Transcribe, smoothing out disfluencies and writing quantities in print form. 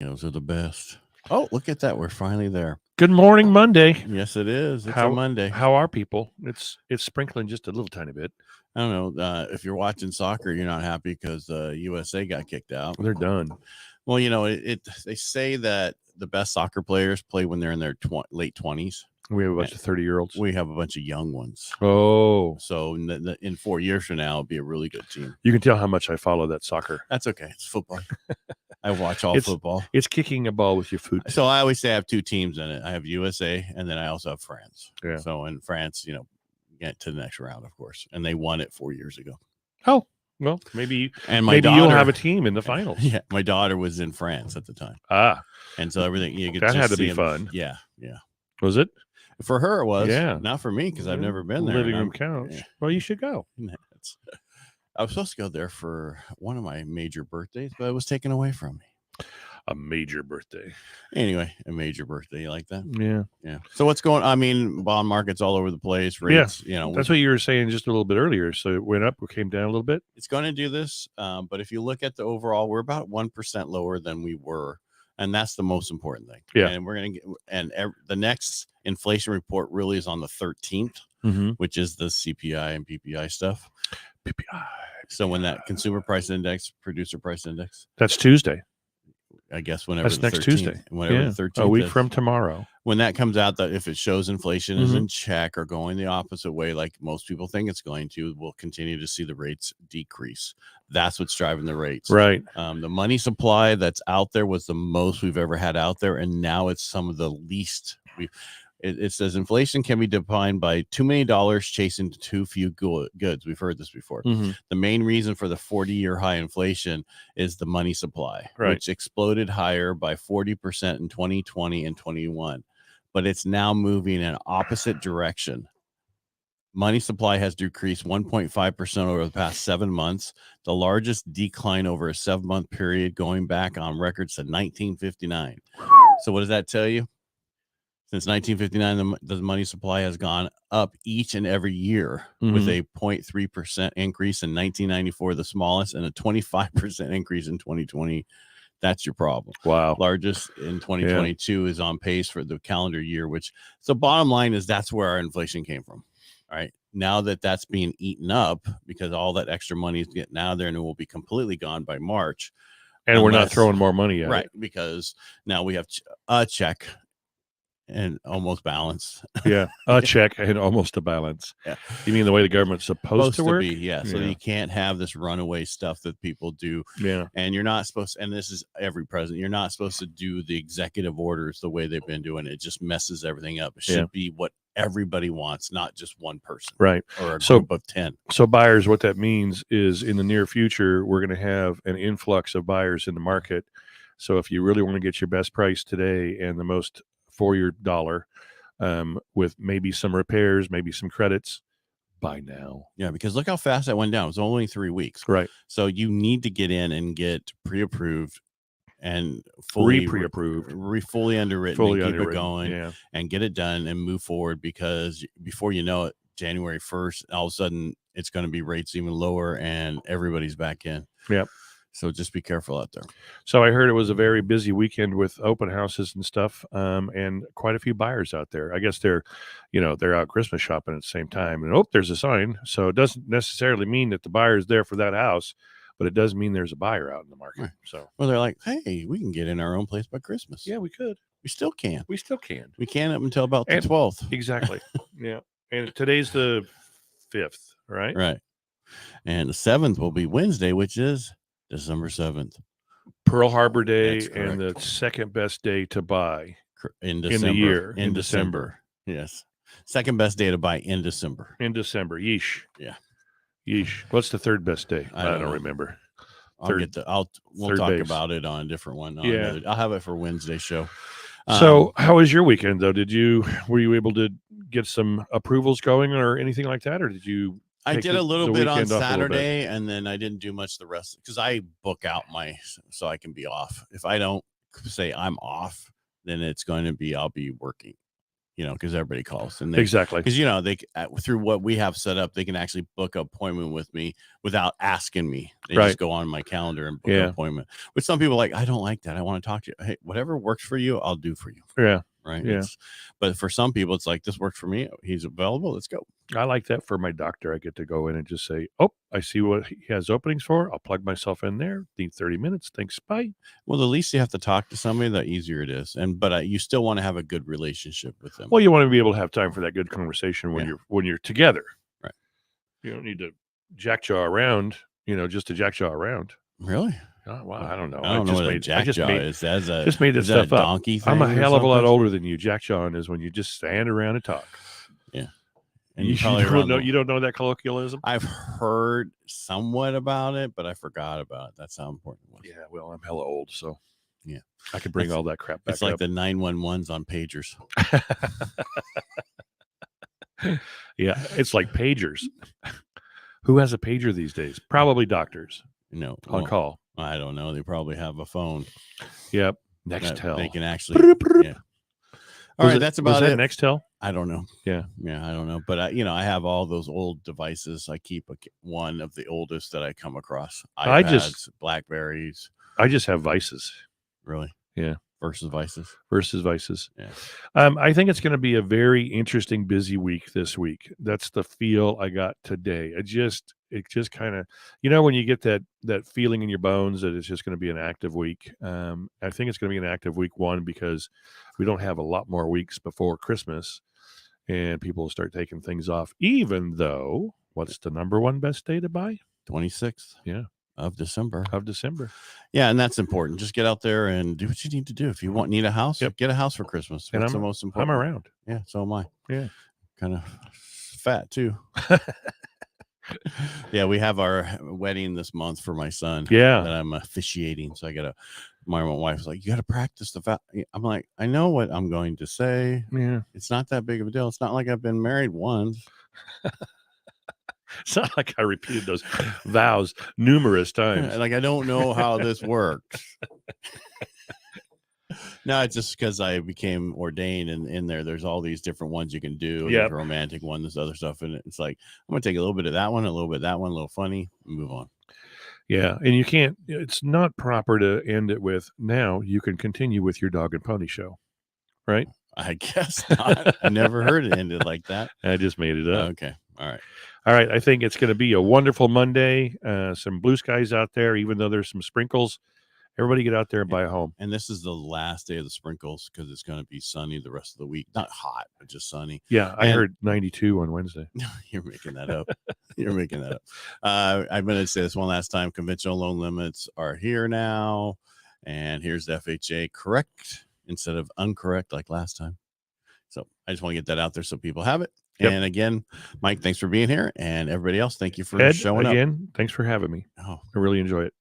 Those are the best. Oh, look at that. We're finally there. Good morning, Monday. Yes, it is. It's a Monday. How are people? It's sprinkling just a little tiny bit. I don't know. If you're watching soccer, you're not happy because USA got kicked out. They're done. Well, they say that the best soccer players play when they're in their late 20s. We have a bunch of 30-year-olds. We have a bunch of young ones. Oh. So in 4 years from now, it'll be a really good team. You can tell how much I follow that soccer. That's okay. It's football. I watch all football. It's kicking a ball with your foot. So I always say I have two teams in it. I have USA, and then I also have France. Yeah. So in France, get to the next round, of course. And they won it 4 years ago. Oh, well, maybe daughter, you'll have a team in the finals. Yeah, my daughter was in France at the time. And so everything you could that had to be fun. Yeah. Was it? For her, it was. Yeah. Not for me because I've never been there. Living room couch. Yeah. Well, you should go. I was supposed to go there for one of my major birthdays, but it was taken away from me. A major birthday. Anyway, a major birthday. You like that? Yeah. So what's going on? I mean, bond market's all over the place. Rates, that's what you were saying just a little bit earlier. So it went up, it came down a little bit. It's going to do this. But if you look at the overall, we're about 1% lower than we were. And that's the most important thing. Yeah. And we're going to get, the next inflation report really is on the 13th, which is the CPI and PPI stuff. PPI. So when that consumer price index, producer price index. That's Tuesday. I guess whenever that's next Tuesday. Whenever the 13th a week from tomorrow. When that comes out, that if it shows inflation is in check or going the opposite way, like most people think it's going to, we'll continue to see the rates decrease. That's what's driving the rates. Right. The money supply that's out there was the most we've ever had out there, and now it's some of the least. It says inflation can be defined by too many dollars chasing too few goods. We've heard this before. The main reason for the 40-year high inflation is the money supply, which exploded higher by 40% in 2020 and 21. But it's now moving in opposite direction. Money supply has decreased 1.5% over the past 7 months, the largest decline over a 7-month period going back on record since 1959. So what does that tell you? Since 1959, the money supply has gone up each and every year with a 0.3% increase in 1994, the smallest, and a 25% increase in 2020. That's your problem. Wow. Largest in 2022 is on pace for the calendar year, so bottom line is that's where our inflation came from. All right. Now that's being eaten up because all that extra money is getting out of there and it will be completely gone by March. And we're not throwing more money at it. Because now we have a check and almost balance. A check and almost a balance. Yeah. You mean the way the government's supposed to work? Be, So you can't have this runaway stuff that people do. Yeah. And you're not supposed to, and this is every president, you're not supposed to do the executive orders the way they've been doing it. It just messes everything up. It should be what everybody wants, not just one person. Right. Or a group of 10. So buyers, what that means is in the near future, we're going to have an influx of buyers in the market. So if you really want to get your best price today and the most for your dollar, with maybe some repairs, maybe some credits, buy now. Yeah, because look how fast that went down. It was only 3 weeks. Right. So you need to get in and get pre-approved and fully pre-approved, fully underwritten, and keep it going, yeah, and get it done and move forward, because before you know it, January 1st, all of a sudden it's going to be rates even lower and everybody's back in. Yep. So just be careful out there. So I heard it was a very busy weekend with open houses and stuff, and quite a few buyers out there. I guess they're out Christmas shopping at the same time. And there's a sign. So it doesn't necessarily mean that the buyer is there for that house, but it does mean there's a buyer out in the market. Right. So they're like, hey, we can get in our own place by Christmas. Yeah, we could. We still can. We can up until about the 12th. Exactly. Yeah. And today's the 5th, right? Right. And the 7th will be Wednesday, which is December 7th. Pearl Harbor Day, and the second best day to buy in December. In the year. In December. Yes. Second best day to buy in December. Yeesh. Yeah. Yeesh. What's the third best day? I don't remember. We'll talk about it on a different one. Yeah. I'll have it for Wednesday's show. So how was your weekend though? Were you able to get some approvals going or anything like that? Or did you? I did a little bit on Saturday, and then I didn't do much the rest because I book out so I can be off. If I don't say I'm off, then it's going to be, I'll be working, because everybody calls and they, Exactly. because they through what we have set up, they can actually book an appointment with me without asking me. They Right. just go on my calendar and book an appointment. But some people are like, I don't like that. I want to talk to you. Hey, whatever works for you, I'll do for you. Yeah. Right. Yeah. But for some people, it's like, this works for me. He's available. Let's go. I like that for my doctor. I get to go in and just say, oh, I see what he has openings for. I'll plug myself in there. Need 30 minutes. Thanks. Bye. Well, the least you have to talk to somebody, the easier it is. But you still want to have a good relationship with them. Well, you want to be able to have time for that good conversation when you're together. Right. You don't need to jackjaw around, just to jackjaw around. Really? Oh, well, I don't know. I don't know what a jackjaw is. Just made that stuff up. Donkey thing. I'm a hell of a lot older than you. Jackjawing is when you just stand around and talk. Yeah. And you don't know that colloquialism? I've heard somewhat about it, but I forgot about it. That's how important it was. Yeah, well, I'm hella old, so yeah, I could bring all that crap back. It's like the 911s on pagers. Yeah, it's like pagers. Who has a pager these days? Probably doctors. On call. I don't know. They probably have a phone. Yep. Nextel. They can actually. Yeah. All right, that's about it. Nextel? I don't know. Yeah, I don't know. But I have all those old devices. I keep one of the oldest that I come across. iPads, Blackberries. I just have Vices. Really? Yeah. Versus Vices. Yeah. Yeah. I think it's going to be a very interesting, busy week this week. That's the feel I got today. It just kind of, when you get that feeling in your bones that it's just going to be an active week. I think it's going to be an active week, one, because we don't have a lot more weeks before Christmas and people will start taking things off, even though what's the number one best day to buy? 26th. Yeah. Of December. Yeah, and that's important. Just get out there and do what you need to do. If you need a house, get a house for Christmas. That's the most important. I'm around. Yeah, so am I. Yeah. Kind of fat too. Yeah, we have our wedding this month for my son. Yeah. That I'm officiating. So my wife's like, you got to practice the fat. I'm like, I know what I'm going to say. Yeah. It's not that big of a deal. It's not like I've been married once. It's not like I repeated those vows numerous times. Like, I don't know how this works. No, it's just because I became ordained, and in there's all these different ones you can do. Yeah, there's a romantic one, there's other stuff, and it's like, I'm gonna take a little bit of that one, a little bit of that one, a little funny, and move on. Yeah, and you can't. It's not proper to end it with, now you can continue with your dog and pony show, right? I guess not. I never heard it ended like that. I just made it up. Okay, all right. I think it's going to be a wonderful Monday. Some blue skies out there, even though there's some sprinkles. Everybody get out there and buy a home. And this is the last day of the sprinkles because it's going to be sunny the rest of the week. Not hot, but just sunny. Yeah, I heard 92 on Wednesday. You're making that up. You're making that up. I'm going to say this one last time. Conventional loan limits are here now. And here's the FHA correct instead of incorrect like last time. So I just want to get that out there so people have it. Yep. And again, Mike, thanks for being here. And everybody else, thank you for showing up. Again, thanks for having me. Oh, I really enjoy it.